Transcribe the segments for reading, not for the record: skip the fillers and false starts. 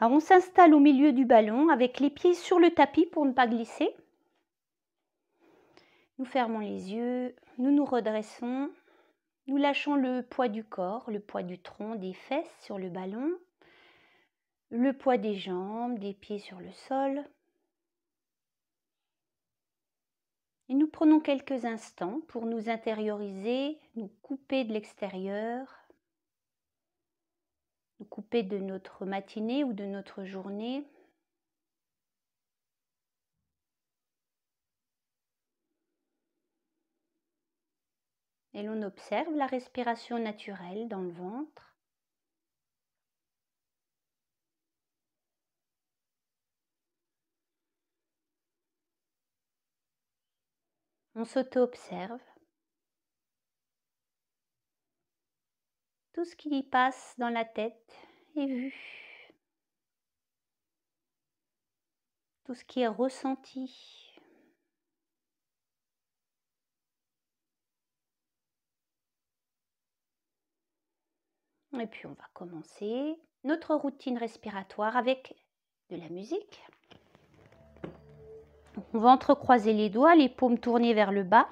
Alors on s'installe au milieu du ballon avec les pieds sur le tapis pour ne pas glisser. Nous fermons les yeux, nous nous redressons, nous lâchons le poids du corps, le poids du tronc, des fesses sur le ballon, le poids des jambes, des pieds sur le sol. Et nous prenons quelques instants pour nous intérioriser, nous couper de l'extérieur, nous couper de notre matinée ou de notre journée. Et l'on observe la respiration naturelle dans le ventre. On s'auto-observe. Tout ce qui y passe dans la tête est vu. Tout ce qui est ressenti. Et puis on va commencer notre routine respiratoire avec de la musique. On va entrecroiser les doigts, les paumes tournées vers le bas.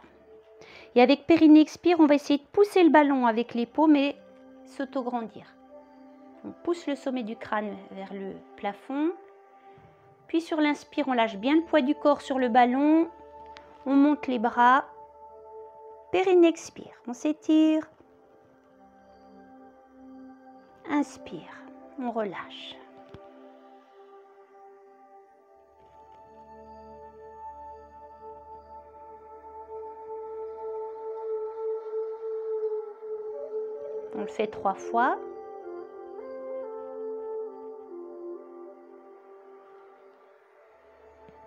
Et avec périnée expire, on va essayer de pousser le ballon avec les paumes et s'auto-grandir. On pousse le sommet du crâne vers le plafond. Puis sur l'inspire, on lâche bien le poids du corps sur le ballon. On monte les bras. Périnée expire. On s'étire. Inspire. On relâche. On le fait 3 fois.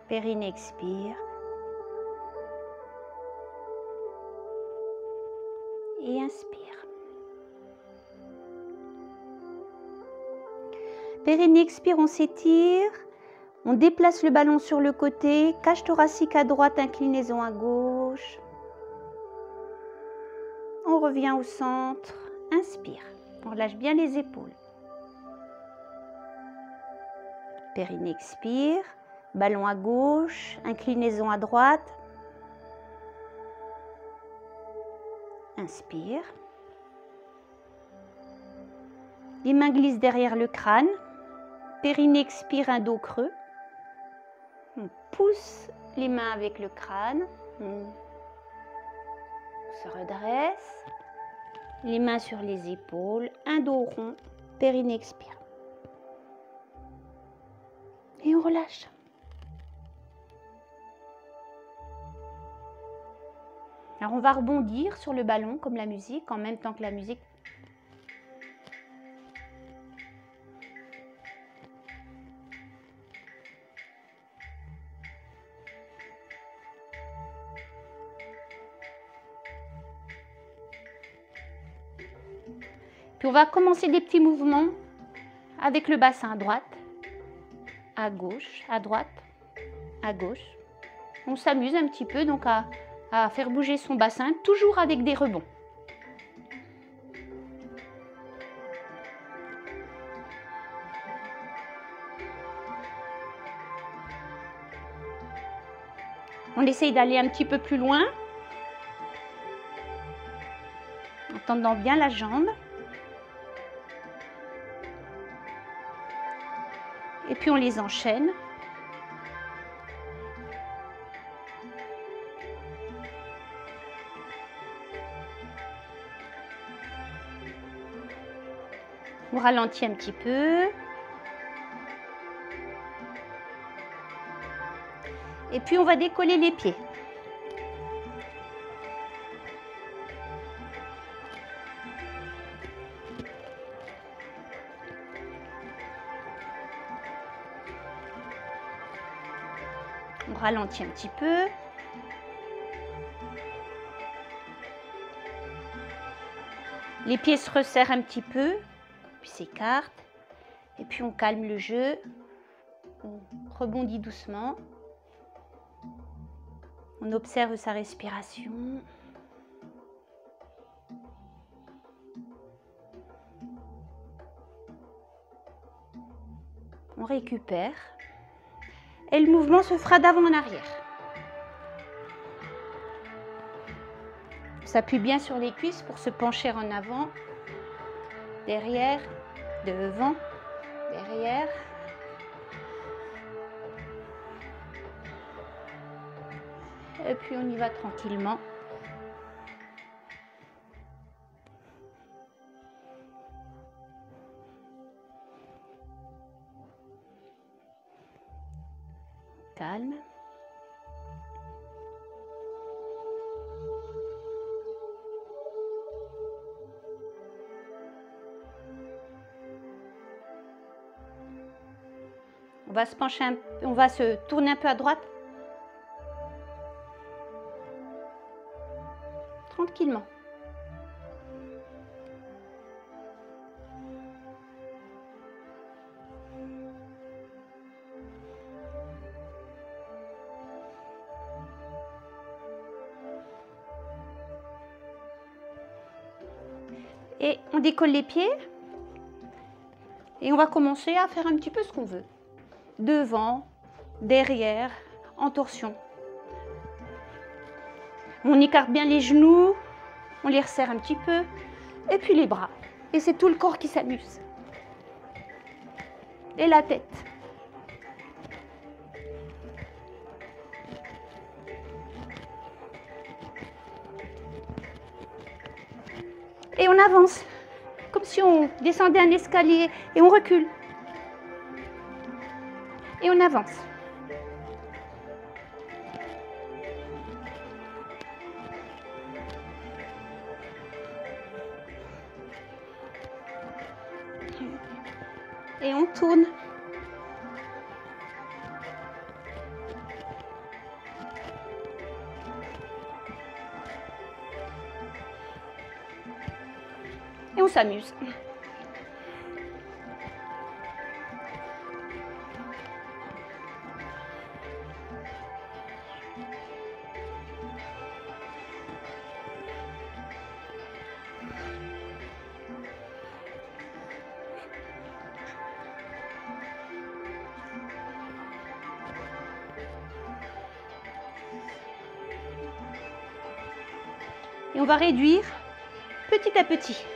Périnée expire. Et inspire. Périnée expire, on s'étire. On déplace le ballon sur le côté. Cage thoracique à droite, inclinaison à gauche. On revient au centre. Inspire. On relâche bien les épaules. Périnée expire. Ballon à gauche, inclinaison à droite. Inspire. Les mains glissent derrière le crâne. Périnée expire, un dos creux. On pousse les mains avec le crâne. On se redresse. Les mains sur les épaules. Un dos rond. Périnée expire. Et on relâche. Alors on va rebondir sur le ballon comme la musique, en même temps que la musique. Puis on va commencer des petits mouvements avec le bassin à droite, à gauche, à droite, à gauche. On s'amuse un petit peu donc à faire bouger son bassin, toujours avec des rebonds. On essaye d'aller un petit peu plus loin, en tendant bien la jambe. Et puis on les enchaîne. On ralentit un petit peu. Et puis on va décoller les pieds. On ralentit un petit peu. Les pieds se resserrent un petit peu, puis s'écartent. Et puis on calme le jeu. On rebondit doucement. On observe sa respiration. On On récupère. Et le mouvement se fera d'avant en arrière. On s'appuie bien sur les cuisses pour se pencher en avant, derrière, devant, derrière. Et puis on y va tranquillement. Calme. On va se pencher on va se tourner un peu à droite. Tranquillement. Et on décolle les pieds. Et on va commencer à faire un petit peu ce qu'on veut. Devant, derrière, en torsion. On écarte bien les genoux, on les resserre un petit peu, et puis les bras. Et c'est tout le corps qui s'amuse. Et la tête. Et on avance, comme si on descendait un escalier, et on recule. Et on avance. Et on tourne. Et on s'amuse. Et on va réduire petit à petit.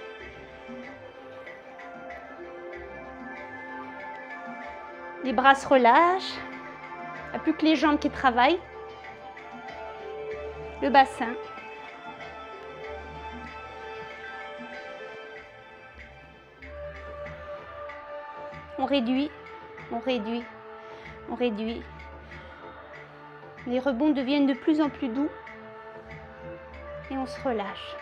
Les bras se relâchent. Il n'y a plus que les jambes qui travaillent. Le bassin. On réduit, on réduit, on réduit. Les rebonds deviennent de plus en plus doux. Et on se relâche.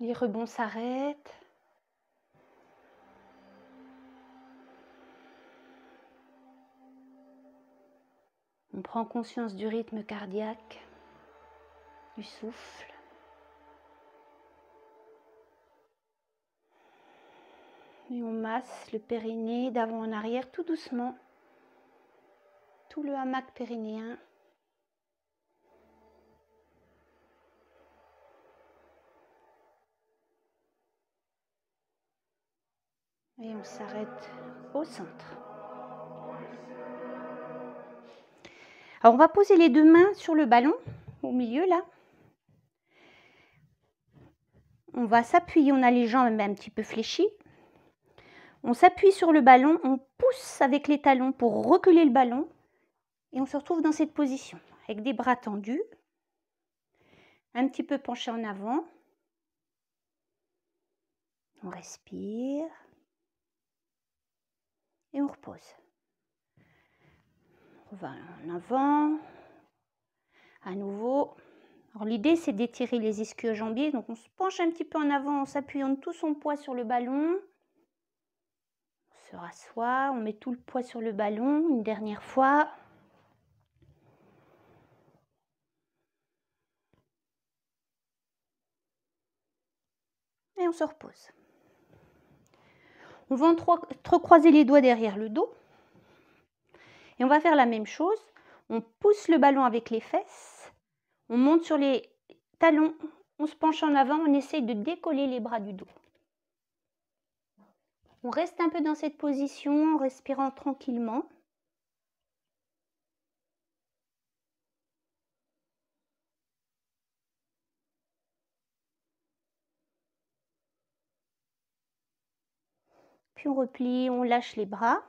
Les rebonds s'arrêtent. On prend conscience du rythme cardiaque, du souffle. Et on masse le périnée d'avant en arrière tout doucement. Tout le hamac périnéen. Et on s'arrête au centre. Alors on va poser les deux mains sur le ballon, au milieu là. On va s'appuyer, on a les jambes un petit peu fléchies. On s'appuie sur le ballon, on pousse avec les talons pour reculer le ballon. Et on se retrouve dans cette position, avec des bras tendus. Un petit peu penché en avant. On respire. Et on repose. On va en avant. À nouveau. Alors l'idée c'est d'étirer les ischio-jambiers. Donc on se penche un petit peu en avant en s'appuyant de tout son poids sur le ballon. On se rassoit, on met tout le poids sur le ballon une dernière fois. Et on se repose. On va entrecroiser les doigts derrière le dos. Et on va faire la même chose. On pousse le ballon avec les fesses. On monte sur les talons, on se penche en avant, on essaye de décoller les bras du dos. On reste un peu dans cette position en respirant tranquillement. Puis on replie, on lâche les bras.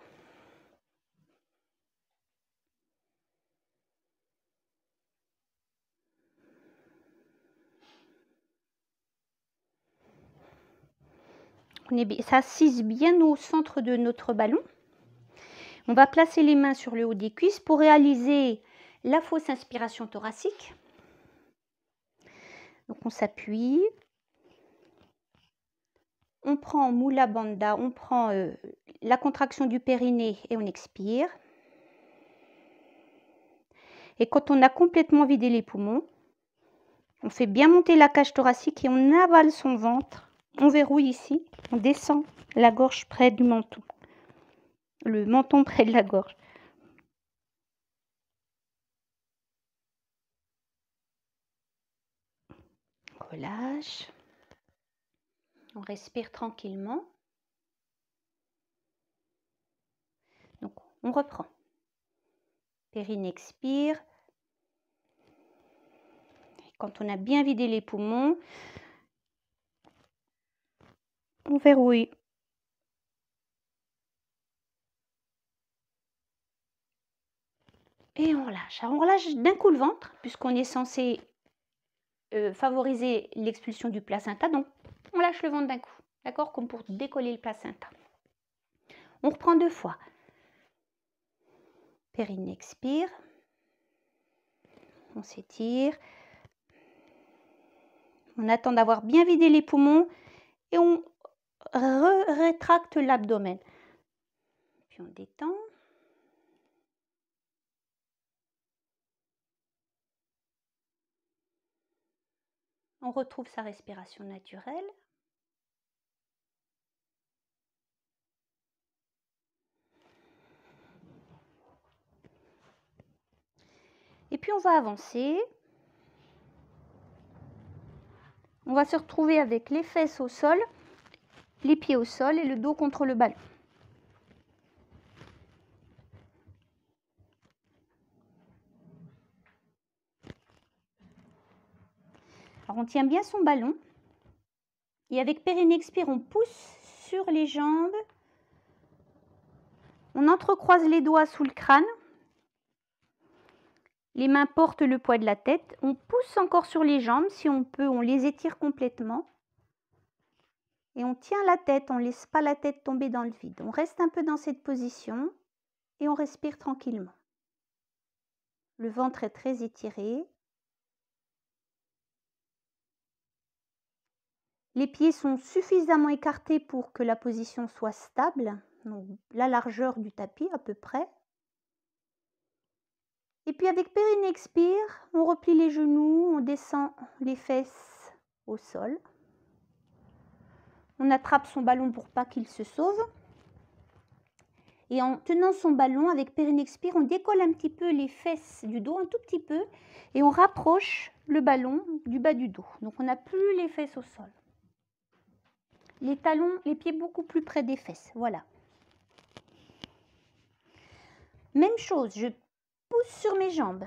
On s'assise bien au centre de notre ballon. On va placer les mains sur le haut des cuisses pour réaliser la fausse inspiration thoracique. Donc on s'appuie. On prend Mula Bandha, on prend la contraction du périnée et on expire. Et quand on a complètement vidé les poumons, on fait bien monter la cage thoracique et on avale son ventre. On verrouille ici, on descend la gorge près du menton. Le menton près de la gorge. On relâche. On respire tranquillement. Donc, on reprend. Périnée expire. Et quand on a bien vidé les poumons, on verrouille. Et on relâche. Alors, on relâche d'un coup le ventre, puisqu'on est censé favoriser l'expulsion du placenta. Donc, on lâche le ventre d'un coup. D'accord? Comme pour décoller le placenta. On reprend 2 fois. Périnée expire. On s'étire. On attend d'avoir bien vidé les poumons et on rétracte l'abdomen. Puis on détend. On retrouve sa respiration naturelle. Et puis on va avancer. On va se retrouver avec les fesses au sol, les pieds au sol et le dos contre le ballon. Alors on tient bien son ballon. Et avec périnée expire, on pousse sur les jambes. On entrecroise les doigts sous le crâne. Les mains portent le poids de la tête. On pousse encore sur les jambes. Si on peut, on les étire complètement. Et on tient la tête. On ne laisse pas la tête tomber dans le vide. On reste un peu dans cette position et on respire tranquillement. Le ventre est très étiré. Les pieds sont suffisamment écartés pour que la position soit stable. Donc la largeur du tapis à peu près. Et puis avec périnée expire, on replie les genoux, on descend les fesses au sol. On attrape son ballon pour pas qu'il se sauve. Et en tenant son ballon avec périnée expire, on décolle un petit peu les fesses du dos, un tout petit peu. Et on rapproche le ballon du bas du dos. Donc on n'a plus les fesses au sol. Les talons, les pieds beaucoup plus près des fesses. Voilà. Même chose, je pousse sur mes jambes.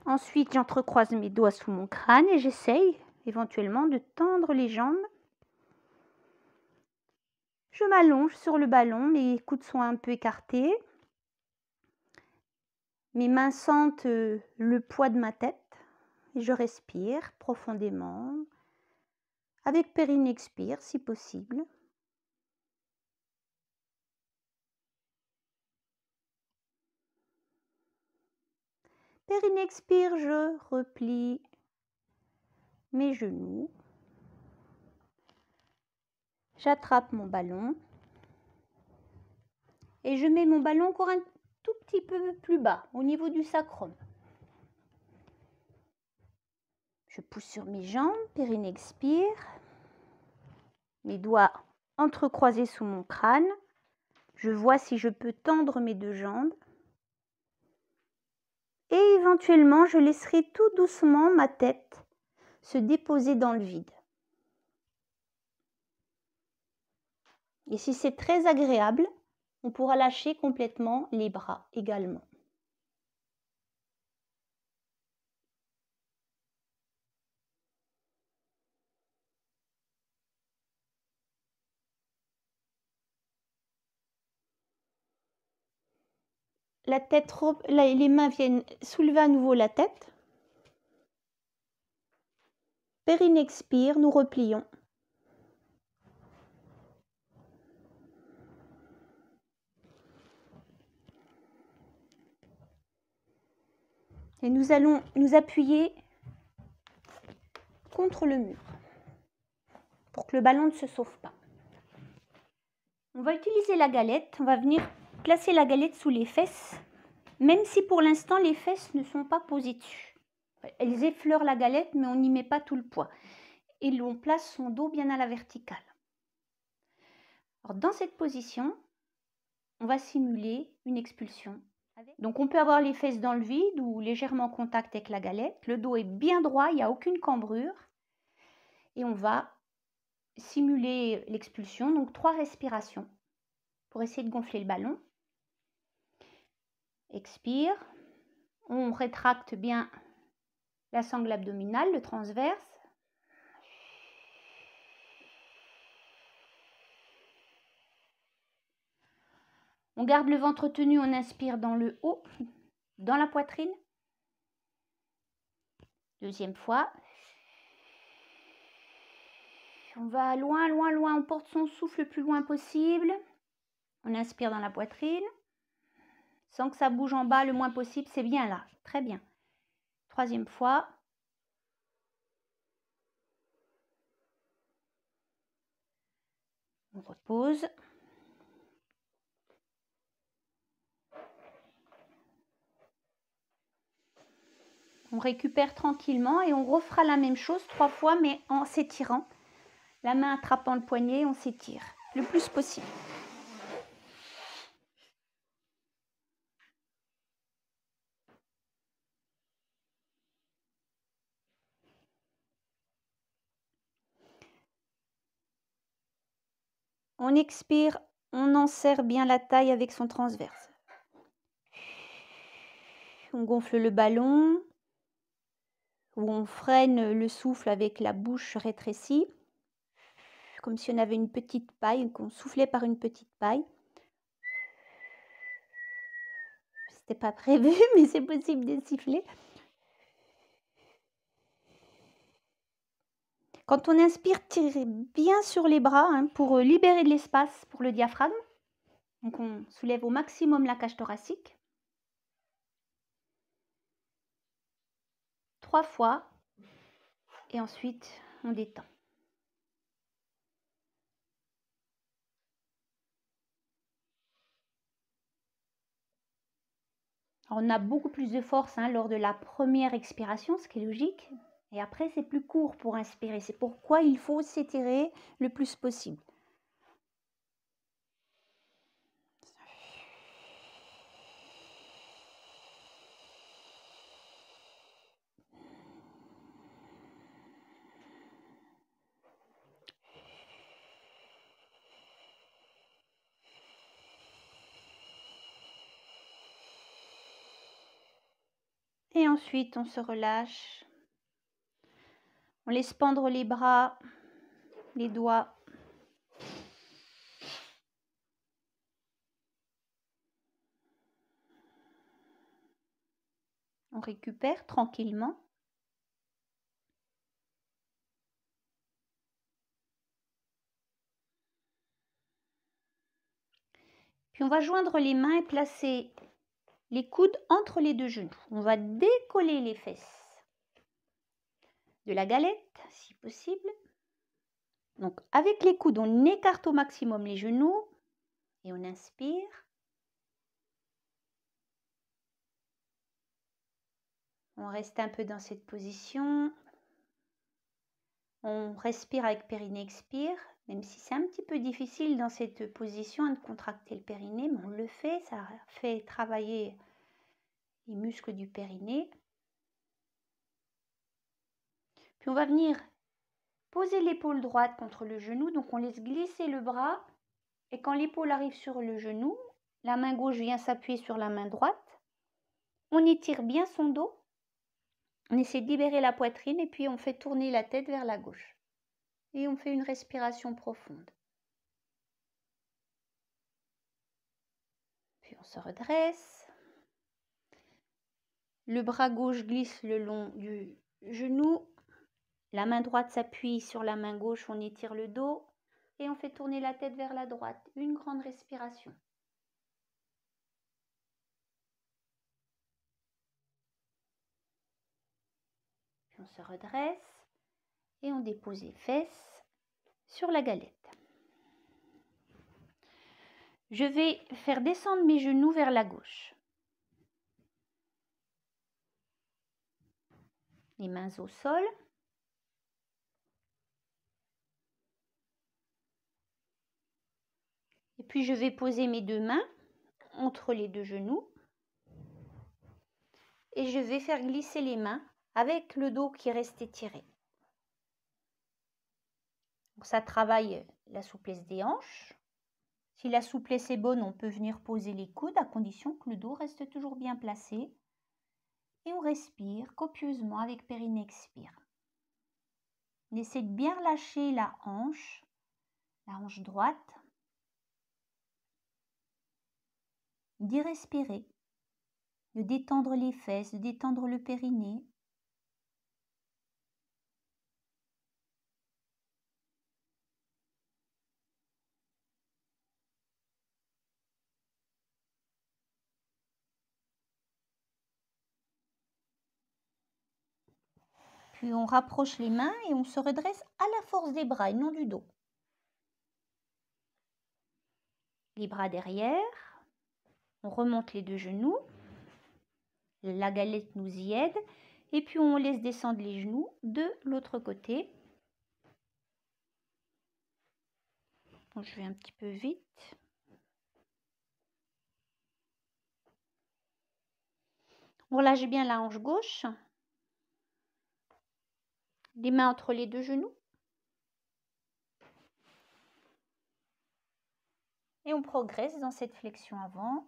Ensuite, j'entrecroise mes doigts sous mon crâne et j'essaye éventuellement de tendre les jambes. Je m'allonge sur le ballon, mes coudes sont un peu écartés. Mes mains sentent le poids de ma tête et je respire profondément. Avec périnée expire si possible. Périnée expire, je replie mes genoux. J'attrape mon ballon et je mets mon ballon encore un tout petit peu plus bas, au niveau du sacrum. Je pousse sur mes jambes, périnée expire. Mes doigts entrecroisés sous mon crâne. Je vois si je peux tendre mes 2 jambes. Et éventuellement, je laisserai tout doucement ma tête se déposer dans le vide. Et si c'est très agréable, on pourra lâcher complètement les bras également. La tête, les mains viennent soulever à nouveau la tête. Périnée expire, nous replions. Et nous allons nous appuyer contre le mur pour que le ballon ne se sauve pas. On va utiliser la galette, on va venir placer la galette sous les fesses, même si pour l'instant les fesses ne sont pas posées dessus. Elles effleurent la galette, mais on n'y met pas tout le poids. Et l'on place son dos bien à la verticale. Alors, dans cette position, on va simuler une expulsion. Donc on peut avoir les fesses dans le vide ou légèrement en contact avec la galette. Le dos est bien droit, il n'y a aucune cambrure. Et on va simuler l'expulsion, donc 3 respirations pour essayer de gonfler le ballon. Expire, on rétracte bien la sangle abdominale, le transverse. On garde le ventre tenu, on inspire dans le haut, dans la poitrine. Deuxième fois. On va loin, loin, loin, on porte son souffle le plus loin possible. On inspire dans la poitrine. Sans que ça bouge en bas le moins possible, c'est bien là, très bien. Troisième fois. On repose. On récupère tranquillement et on refera la même chose 3 fois, mais en s'étirant. La main attrapant le poignet, on s'étire le plus possible. On expire, on enserre bien la taille avec son transverse. On gonfle le ballon, ou on freine le souffle avec la bouche rétrécie, comme si on avait une petite paille, qu'on soufflait par une petite paille. C'était pas prévu, mais c'est possible de siffler. Quand on inspire, tirez bien sur les bras pour libérer de l'espace pour le diaphragme. Donc on soulève au maximum la cage thoracique. 3 fois. Et ensuite, on détend. Alors, on a beaucoup plus de force lors de la première expiration, ce qui est logique. Et après, c'est plus court pour inspirer. C'est pourquoi il faut s'étirer le plus possible. Et ensuite, on se relâche. On laisse pendre les bras, les doigts. On récupère tranquillement. Puis on va joindre les mains et placer les coudes entre les 2 genoux. On va décoller les fesses de la galette, si possible. Donc avec les coudes, on écarte au maximum les genoux et on inspire. On reste un peu dans cette position. On respire avec périnée expire, même si c'est un petit peu difficile dans cette position de contracter le périnée, mais on le fait, ça fait travailler les muscles du périnée. Puis on va venir poser l'épaule droite contre le genou, donc on laisse glisser le bras et quand l'épaule arrive sur le genou, la main gauche vient s'appuyer sur la main droite. On étire bien son dos, on essaie de libérer la poitrine et puis on fait tourner la tête vers la gauche. Et on fait une respiration profonde. Puis on se redresse. Le bras gauche glisse le long du genou. La main droite s'appuie sur la main gauche, on étire le dos et on fait tourner la tête vers la droite. Une grande respiration. Puis on se redresse et on dépose les fesses sur la galette. Je vais faire descendre mes genoux vers la gauche. Les mains au sol. Et puis je vais poser mes deux mains entre les deux genoux. Et je vais faire glisser les mains avec le dos qui reste étiré. Donc ça travaille la souplesse des hanches. Si la souplesse est bonne, on peut venir poser les coudes à condition que le dos reste toujours bien placé. Et on respire copieusement avec périnée expire. On essaie de bien relâcher la hanche droite. D'y respirer, de détendre les fesses, de détendre le périnée. Puis on rapproche les mains et on se redresse à la force des bras et non du dos. Les bras derrière, on remonte les deux genoux, la galette nous y aide et puis on laisse descendre les genoux de l'autre côté. Bon, je vais un petit peu vite. On relâche bien la hanche gauche, les mains entre les deux genoux. Et on progresse dans cette flexion avant.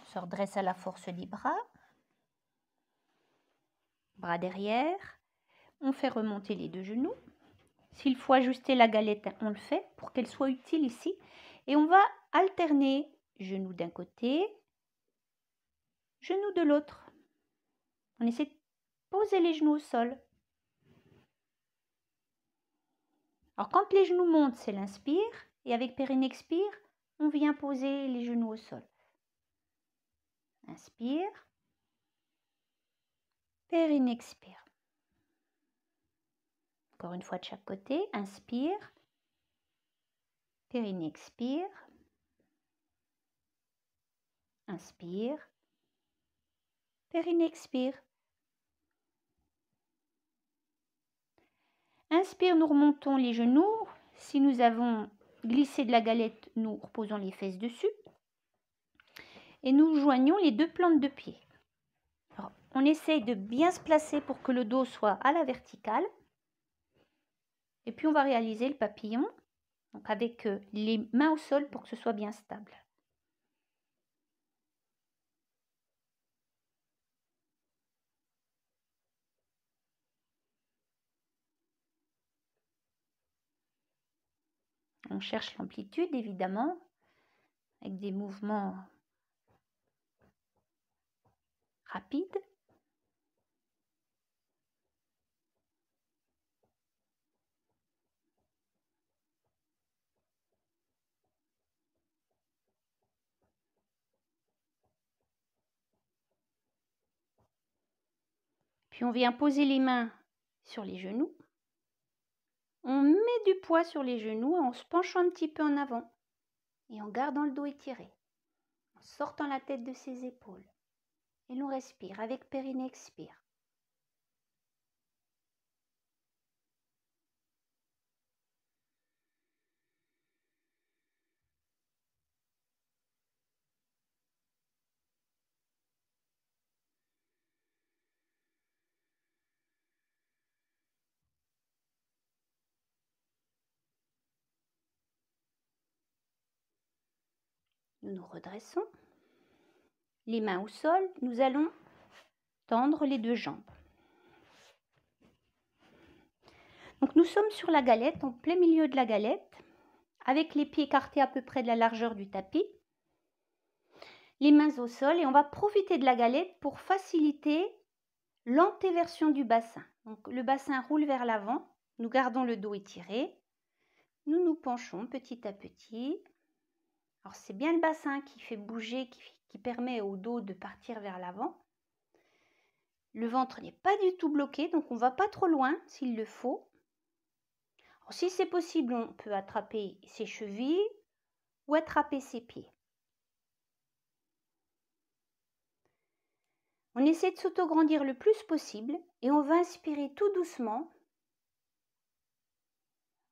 On se redresse à la force des bras. Bras derrière. On fait remonter les deux genoux. S'il faut ajuster la galette, on le fait pour qu'elle soit utile ici. Et on va alterner genou d'un côté, genou de l'autre. On essaie de poser les genoux au sol. Alors quand les genoux montent, c'est l'inspire. Et avec périnée expire, on vient poser les genoux au sol. Inspire. Périnée expire. Encore une fois de chaque côté. Inspire. Périnée expire. Inspire. Périnée expire. Inspire, nous remontons les genoux. Si nous avons glissé de la galette, nous reposons les fesses dessus. Et nous joignons les deux plantes de pied. Alors, on essaye de bien se placer pour que le dos soit à la verticale. Et puis on va réaliser le papillon, donc avec les mains au sol pour que ce soit bien stable. On cherche l'amplitude évidemment, avec des mouvements rapides. Puis on vient poser les mains sur les genoux. On met du poids sur les genoux en se penchant un petit peu en avant et en gardant le dos étiré, en sortant la tête de ses épaules. Et l'on respire avec périnée expire. Nous nous redressons. Les mains au sol, nous allons tendre les deux jambes. Donc nous sommes sur la galette, en plein milieu de la galette, avec les pieds écartés à peu près de la largeur du tapis. Les mains au sol et on va profiter de la galette pour faciliter l'antéversion du bassin. Donc le bassin roule vers l'avant, nous gardons le dos étiré, nous nous penchons petit à petit. Alors c'est bien le bassin qui fait bouger, qui permet au dos de partir vers l'avant. Le ventre n'est pas du tout bloqué, donc on ne va pas trop loin s'il le faut. Alors, si c'est possible, on peut attraper ses chevilles ou attraper ses pieds. On essaie de s'autograndir le plus possible et on va inspirer tout doucement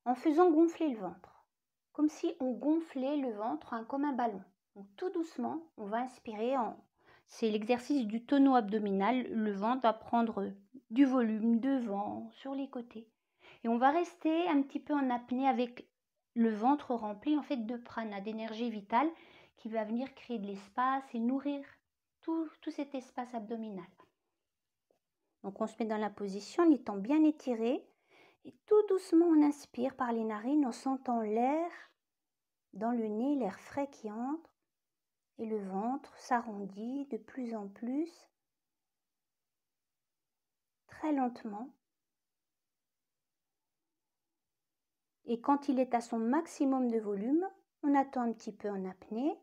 en faisant gonfler le ventre, comme si on gonflait le ventre comme un ballon. Donc tout doucement, on va inspirer, c'est l'exercice du tonneau abdominal, le ventre va prendre du volume devant, sur les côtés. Et on va rester un petit peu en apnée avec le ventre rempli en fait de prana, d'énergie vitale qui va venir créer de l'espace et nourrir tout cet espace abdominal. Donc on se met dans la position en étant bien étiré et tout doucement on inspire par les narines en sentant l'air dans le nez, l'air frais qui entre et le ventre s'arrondit de plus en plus, très lentement. Et quand il est à son maximum de volume, on attend un petit peu en apnée.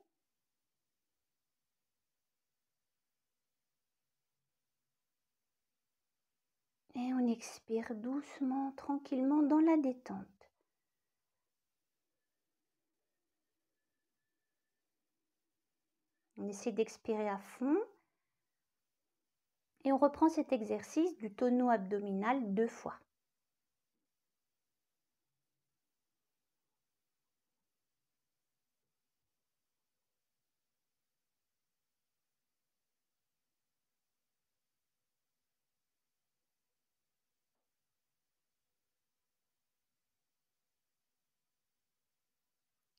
Et on expire doucement, tranquillement dans la détente. On essaie d'expirer à fond. Et on reprend cet exercice du tonneau abdominal 2 fois.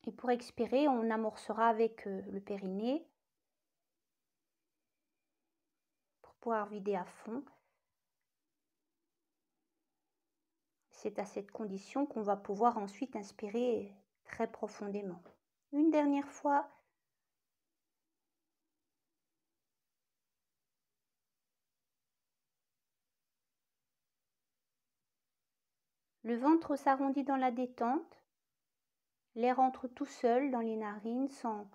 Et pour expirer, on amorcera avec le périnée pour pouvoir vider à fond. C'est à cette condition qu'on va pouvoir ensuite inspirer très profondément. Une dernière fois. Le ventre s'arrondit dans la détente. L'air entre tout seul dans les narines sans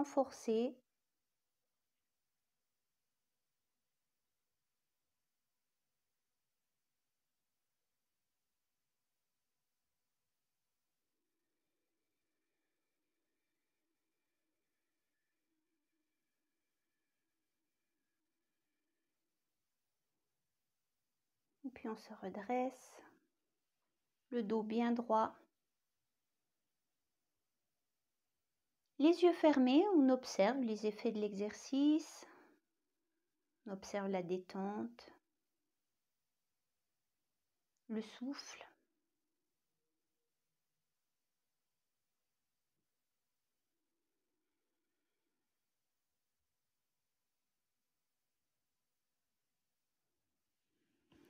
forcer. Et puis on se redresse. Le dos bien droit. Les yeux fermés, on observe les effets de l'exercice. On observe la détente. Le souffle.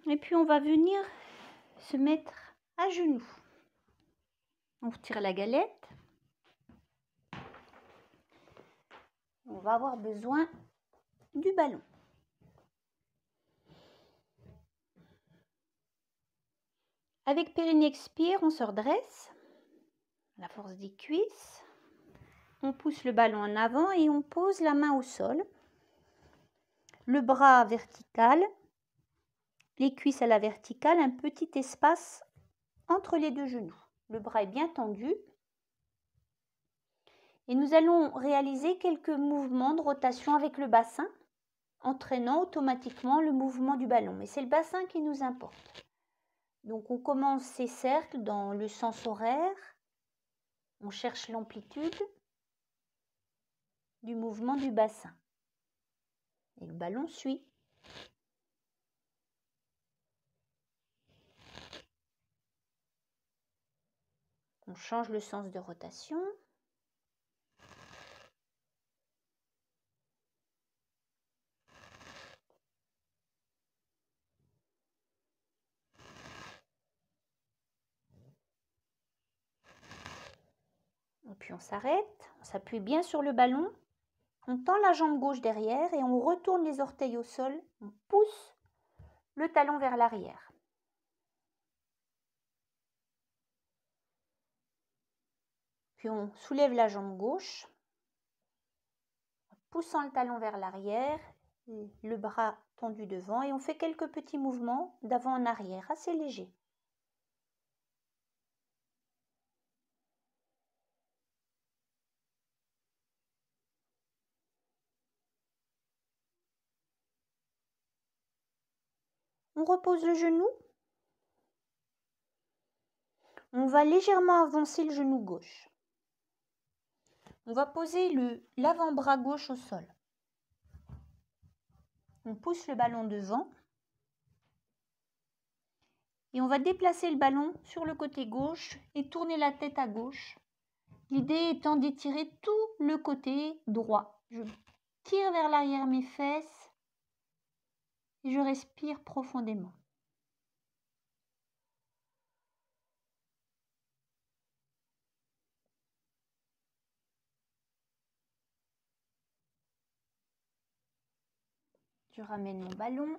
Et puis on va venir se mettre à genoux. On retire la galette. On va avoir besoin du ballon. Avec périnée expire, on se redresse. La force des cuisses. On pousse le ballon en avant et on pose la main au sol. Le bras vertical. les cuisses à la verticale, un petit espace entre les deux genoux. Le bras est bien tendu. Et nous allons réaliser quelques mouvements de rotation avec le bassin, entraînant automatiquement le mouvement du ballon. Mais c'est le bassin qui nous importe. Donc on commence ces cercles dans le sens horaire. On cherche l'amplitude du mouvement du bassin. Et le ballon suit. On change le sens de rotation. Et puis on s'arrête, on s'appuie bien sur le ballon, on tend la jambe gauche derrière et on retourne les orteils au sol, on pousse le talon vers l'arrière. Puis on soulève la jambe gauche, en poussant le talon vers l'arrière, le bras tendu devant et on fait quelques petits mouvements d'avant en arrière, assez légers. On repose le genou. On va légèrement avancer le genou gauche. On va poser l'avant-bras gauche au sol. On pousse le ballon devant. Et on va déplacer le ballon sur le côté gauche et tourner la tête à gauche. L'idée étant d'étirer tout le côté droit. Je tire vers l'arrière mes fesses et je respire profondément. Je ramène mon ballon.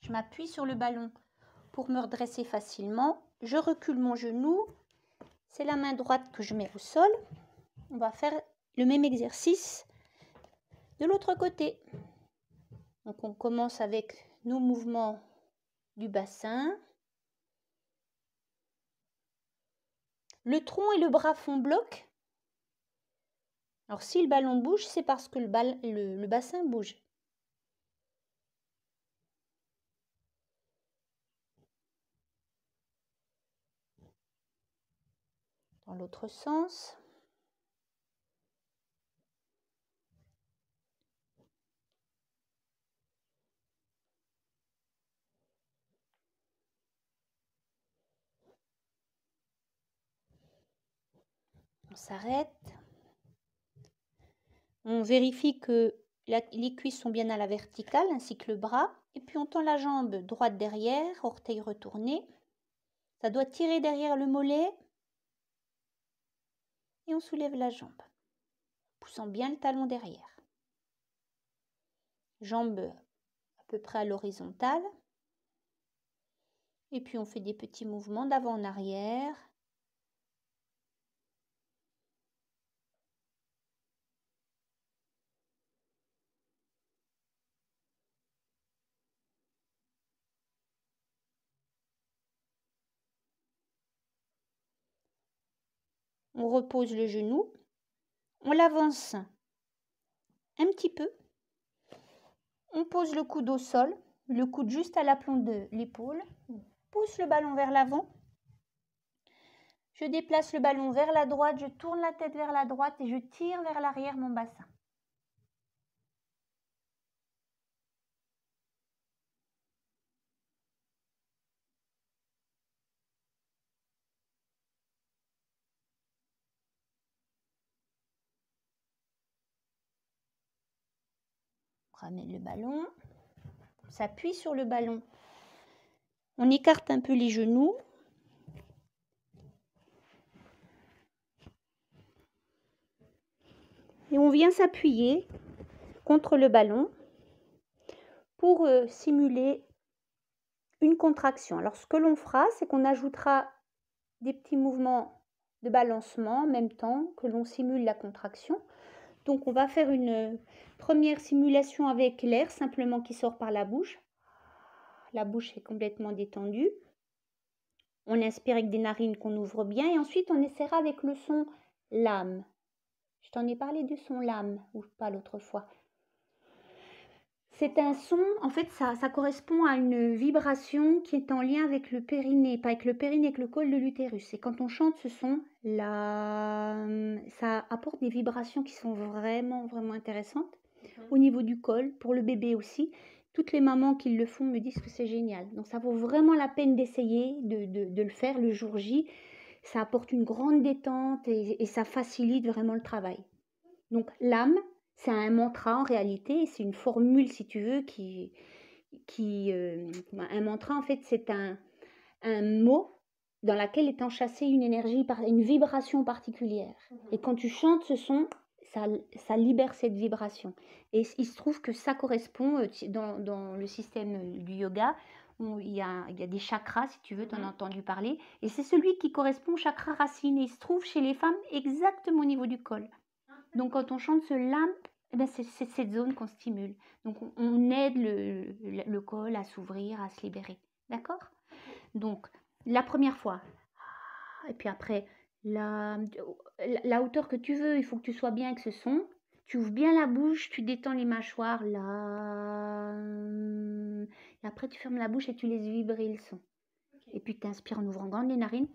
Je m'appuie sur le ballon pour me redresser facilement. Je recule mon genou. C'est la main droite que je mets au sol. On va faire le même exercice de l'autre côté. Donc on commence avec nos mouvements du bassin. Le tronc et le bras font bloc. Alors si le ballon bouge, c'est parce que le bassin bouge. Dans l'autre sens. On s'arrête. On vérifie que les cuisses sont bien à la verticale ainsi que le bras. Et puis on tend la jambe droite derrière, orteil retourné. Ça doit tirer derrière le mollet. Et on soulève la jambe, poussant bien le talon derrière. Jambe à peu près à l'horizontale. Et puis on fait des petits mouvements d'avant en arrière. On repose le genou. On l'avance un petit peu. On pose le coude au sol, le coude juste à l'aplomb de l'épaule. On pousse le ballon vers l'avant. Je déplace le ballon vers la droite, je tourne la tête vers la droite et je tire vers l'arrière mon bassin. On ramène le ballon, on s'appuie sur le ballon. On écarte un peu les genoux. Et on vient s'appuyer contre le ballon pour simuler une contraction. Alors ce que l'on fera, c'est qu'on ajoutera des petits mouvements de balancement en même temps que l'on simule la contraction. Donc on va faire une première simulation avec l'air simplement qui sort par la bouche. la bouche est complètement détendue. On inspire avec des narines qu'on ouvre bien et ensuite on essaiera avec le son lame. Je t'en ai parlé du son lame ou pas l'autre fois. C'est un son, en fait, ça correspond à une vibration qui est en lien avec le périnée, pas avec le périnée, avec le col de l'utérus. Et quand on chante ce son, ça apporte des vibrations qui sont vraiment, vraiment intéressantes. Au niveau du col, pour le bébé aussi. Toutes les mamans qui le font me disent que c'est génial. Donc ça vaut vraiment la peine d'essayer de le faire le jour J. Ça apporte une grande détente et ça facilite vraiment le travail. Donc l'âme, c'est un mantra en réalité, c'est une formule si tu veux un mantra en fait c'est un mot dans lequel est enchâssée une énergie, une vibration particulière. Et quand tu chantes ce son, ça libère cette vibration. Et il se trouve que ça correspond dans le système du yoga. Il y a des chakras, si tu veux, tu en as entendu parler. Et c'est celui qui correspond au chakra racine. Et il se trouve chez les femmes exactement au niveau du col. Donc quand on chante ce lame, eh ben, c'est cette zone qu'on stimule. Donc on aide le col à s'ouvrir, à se libérer. D'accord? Donc la première fois. Et puis après, la hauteur que tu veux, il faut que tu sois bien avec ce son. Tu ouvres bien la bouche, tu détends les mâchoires. Là. Et après, tu fermes la bouche et tu laisses vibrer le son. Et puis tu inspires en ouvrant grand les narines.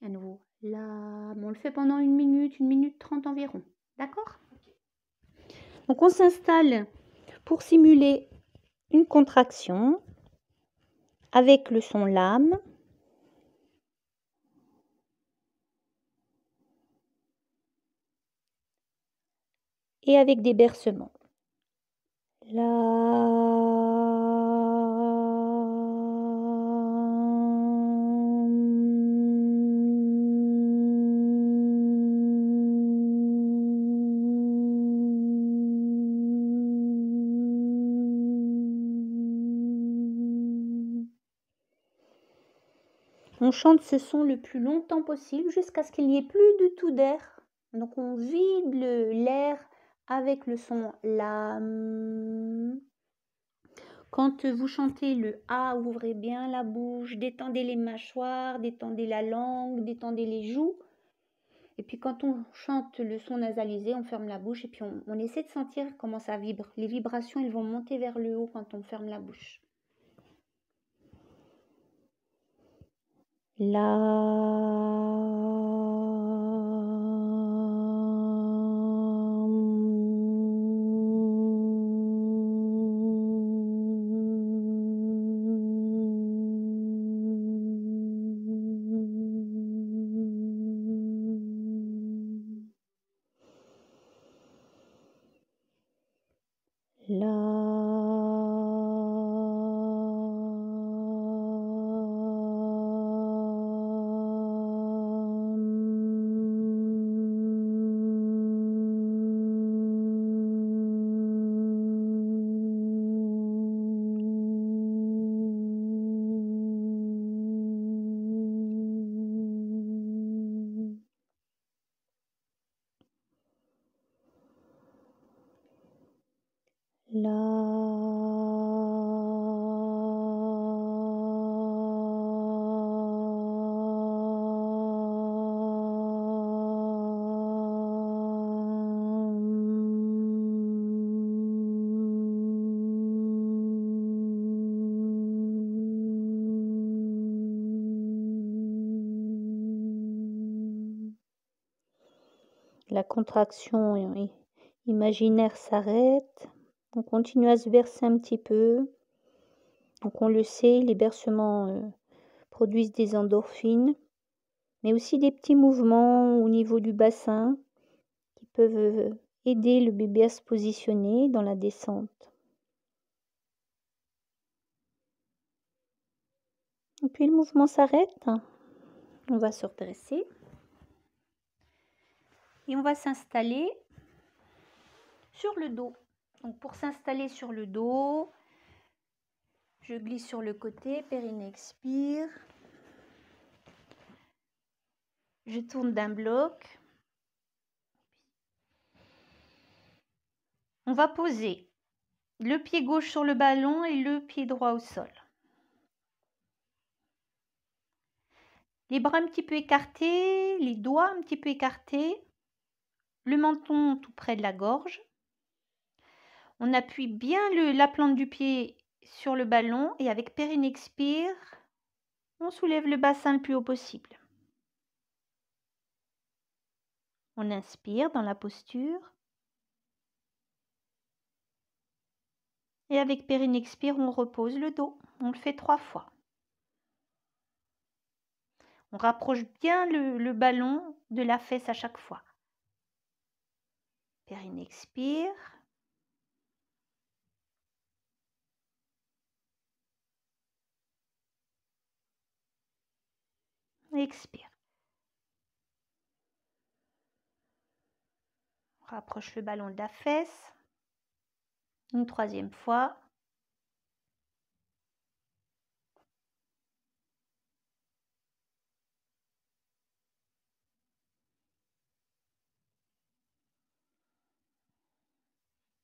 À nouveau. Là. On le fait pendant 1 minute 30 environ. D'accord? Donc on s'installe pour simuler une contraction avec le son lame. Et avec des bercements. Là. On chante ce son le plus longtemps possible jusqu'à ce qu'il n'y ait plus du tout d'air. Donc on vide l'air avec le son lame. Quand vous chantez le A, ouvrez bien la bouche, détendez les mâchoires, détendez la langue, détendez les joues. Et puis quand on chante le son nasalisé, on ferme la bouche et puis on essaie de sentir comment ça vibre. Les vibrations, elles vont monter vers le haut quand on ferme la bouche. La contraction imaginaire s'arrête. On continue à se bercer un petit peu. Donc on le sait, les bercements produisent des endorphines, mais aussi des petits mouvements au niveau du bassin qui peuvent aider le bébé à se positionner dans la descente. Et puis le mouvement s'arrête. On va se redresser. Et on va s'installer sur le dos. Donc pour s'installer sur le dos, je glisse sur le côté, périnée expire. Je tourne d'un bloc. On va poser le pied gauche sur le ballon et le pied droit au sol. Les bras un petit peu écartés, les doigts un petit peu écartés, le menton tout près de la gorge. On appuie bien la plante du pied sur le ballon et avec périne expire, on soulève le bassin le plus haut possible. On inspire dans la posture. Et avec périne expire, on repose le dos. On le fait 3 fois. On rapproche bien le ballon de la fesse à chaque fois. Périne expire. Expire. On rapproche le ballon de la fesse. Une 3e fois.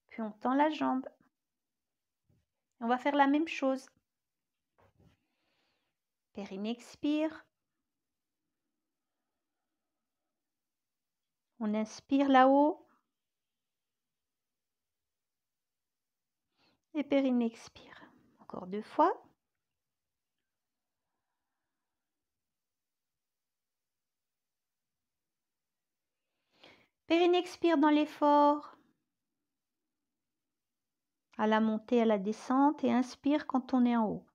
Puis on tend la jambe. On va faire la même chose. Périne expire. On inspire là-haut. Et périne expire. Encore 2 fois. Périne expire dans l'effort, à la montée, à la descente, et inspire quand on est en haut.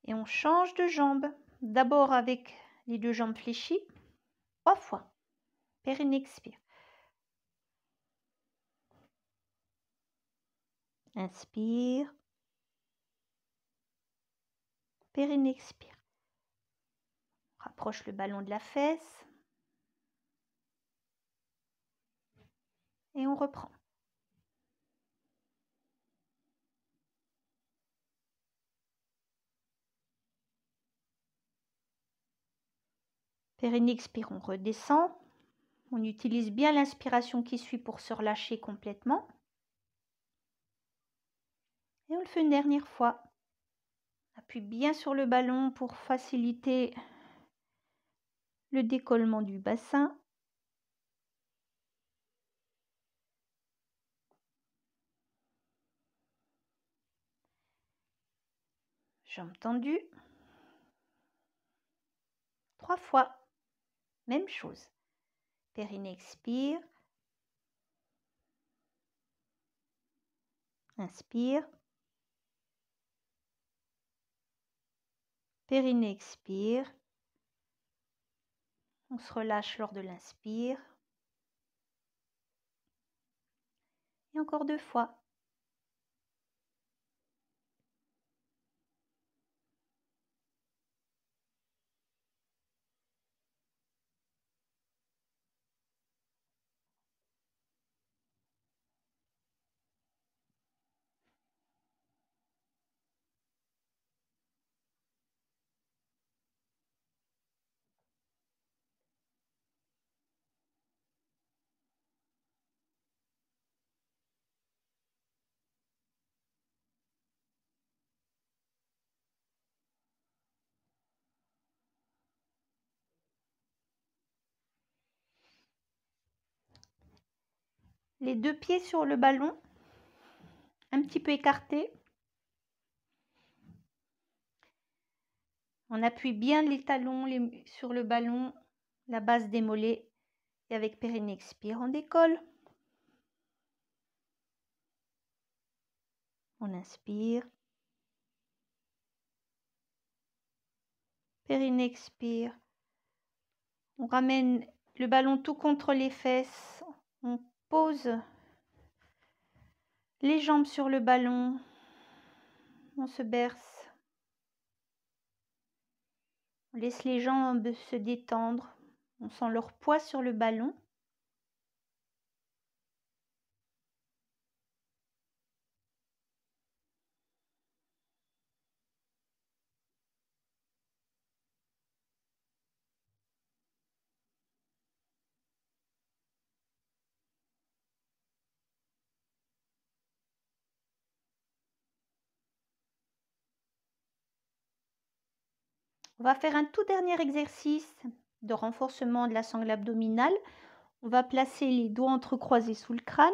Et on change de jambe. D'abord avec les 2 jambes fléchies. 3 fois. Périne expire. Inspire. Périne expire. Rapproche le ballon de la fesse. Et on reprend. Périne expire, on redescend. On utilise bien l'inspiration qui suit pour se relâcher complètement. Et on le fait une dernière fois. Appuie bien sur le ballon pour faciliter le décollement du bassin. Jambes tendues. 3 fois. Même chose. Périne expire. Inspire. Périne expire. On se relâche lors de l'inspire. Et encore 2 fois. Les 2 pieds sur le ballon, un petit peu écartés. On appuie bien les talons sur le ballon, la base des mollets. Et avec périne expire, on décolle. On inspire. Périne expire. On ramène le ballon tout contre les fesses. On pose les jambes sur le ballon. On se berce. On laisse les jambes se détendre. On sent leur poids sur le ballon. On va faire un tout dernier exercice de renforcement de la sangle abdominale. On va placer les doigts entrecroisés sous le crâne.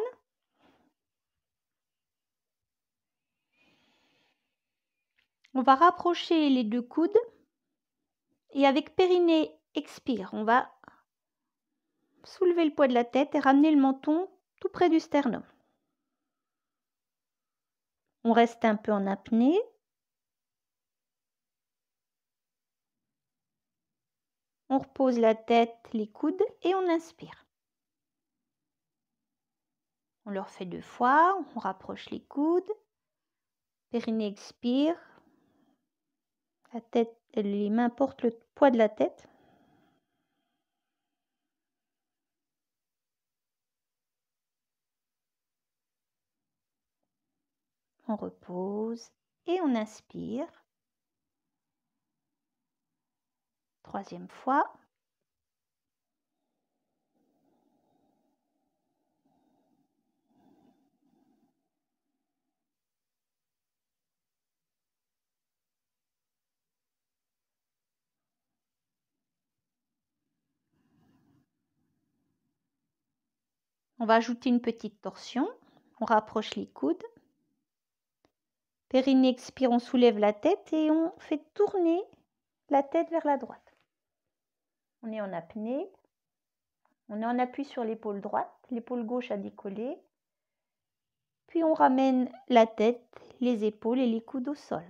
On va rapprocher les deux coudes et avec périnée, expire. On va soulever le poids de la tête et ramener le menton tout près du sternum. On reste un peu en apnée. On repose la tête, les coudes et on inspire. On le refait 2 fois, on rapproche les coudes. Périnée expire. La tête, les mains portent le poids de la tête. On repose et on inspire. 3e fois. On va ajouter une petite torsion. On rapproche les coudes. Périnée expire, on soulève la tête et on fait tourner la tête vers la droite. On est en apnée. On est en appui sur l'épaule droite, l'épaule gauche à décoller. Puis on ramène la tête, les épaules et les coudes au sol.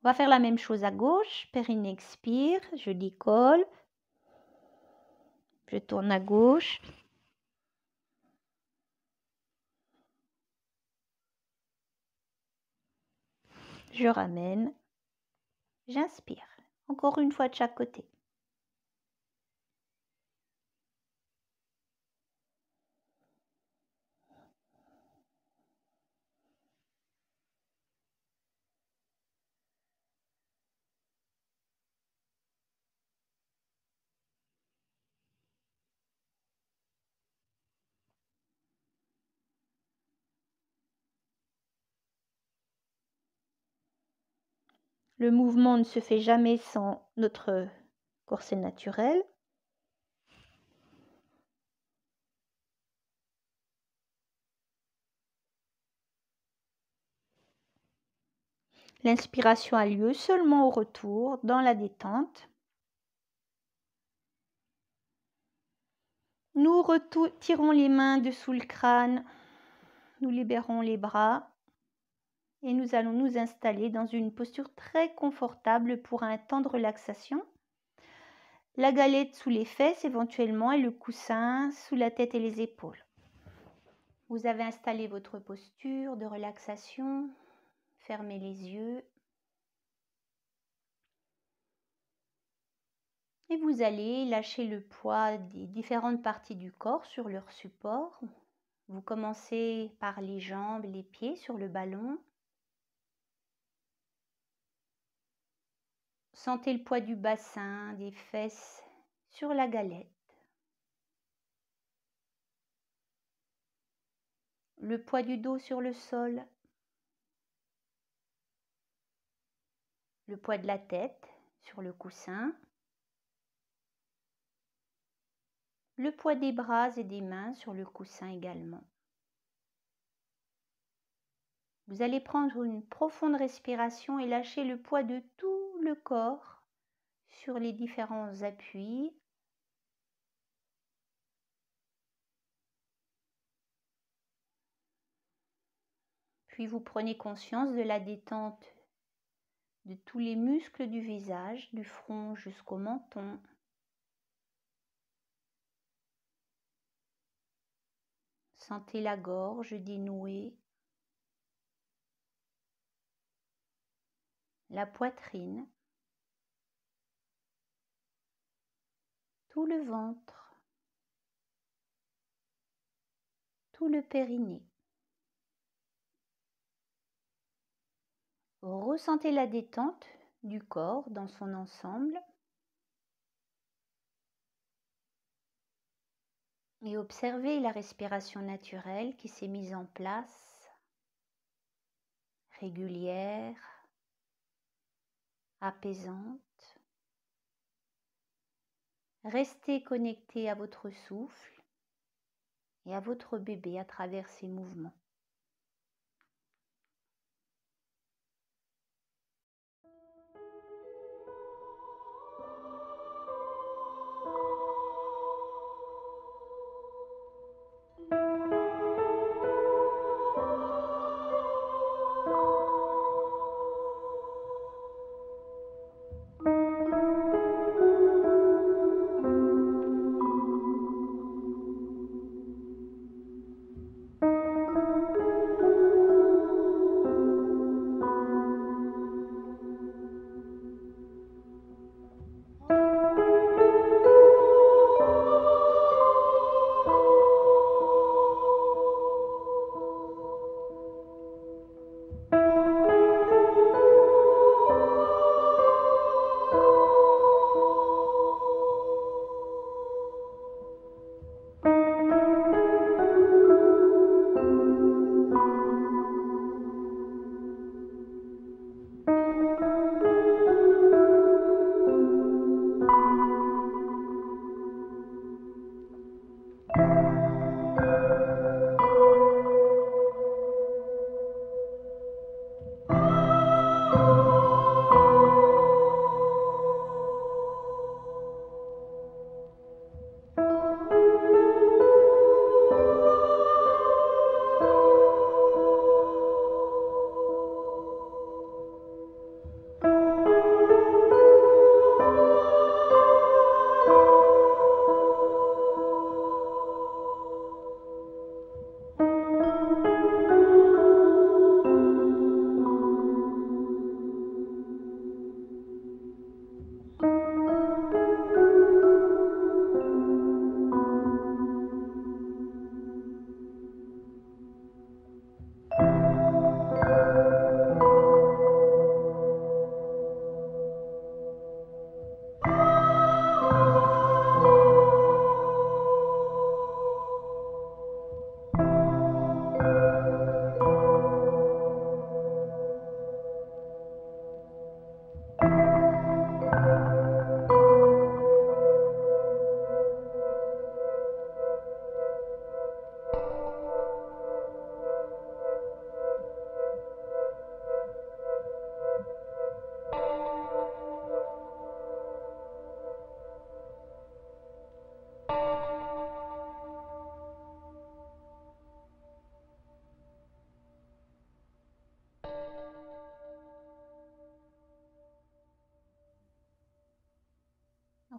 On va faire la même chose à gauche. Périnée expire, je décolle. Je tourne à gauche. Je ramène. J'inspire. Encore une fois de chaque côté. Le mouvement ne se fait jamais sans notre corset naturel. L'inspiration a lieu seulement au retour, dans la détente. Nous retirons les mains dessous le crâne, nous libérons les bras et nous allons nous installer dans une posture très confortable pour un temps de relaxation. La galette sous les fesses éventuellement et le coussin sous la tête et les épaules. Vous avez installé votre posture de relaxation, fermez les yeux. Et vous allez lâcher le poids des différentes parties du corps sur leur support. Vous commencez par les jambes, les pieds sur le ballon. Sentez le poids du bassin, des fesses sur la galette. Le poids du dos sur le sol. Le poids de la tête sur le coussin. Le poids des bras et des mains sur le coussin également. Vous allez prendre une profonde respiration et lâcher le poids de tout le corps sur les différents appuis. Puis vous prenez conscience de la détente de tous les muscles du visage, du front jusqu'au menton. Sentez la gorge dénouée, la poitrine. tout le ventre, tout le périnée. Ressentez la détente du corps dans son ensemble et observez la respiration naturelle qui s'est mise en place, régulière, apaisante. Restez connecté à votre souffle et à votre bébé à travers ces mouvements.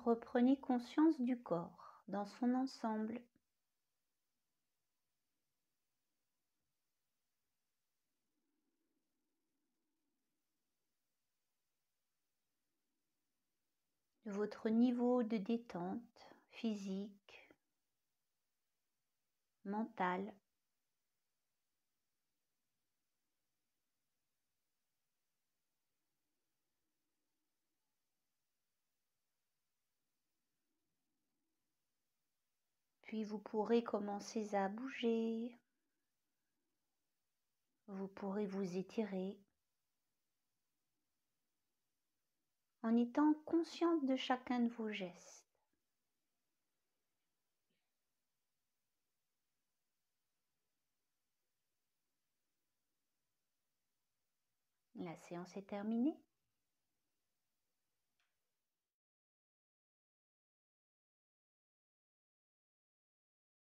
Reprenez conscience du corps dans son ensemble. De votre niveau de détente physique, mentale. Puis vous pourrez commencer à bouger. Vous pourrez vous étirer en étant consciente de chacun de vos gestes. La séance est terminée.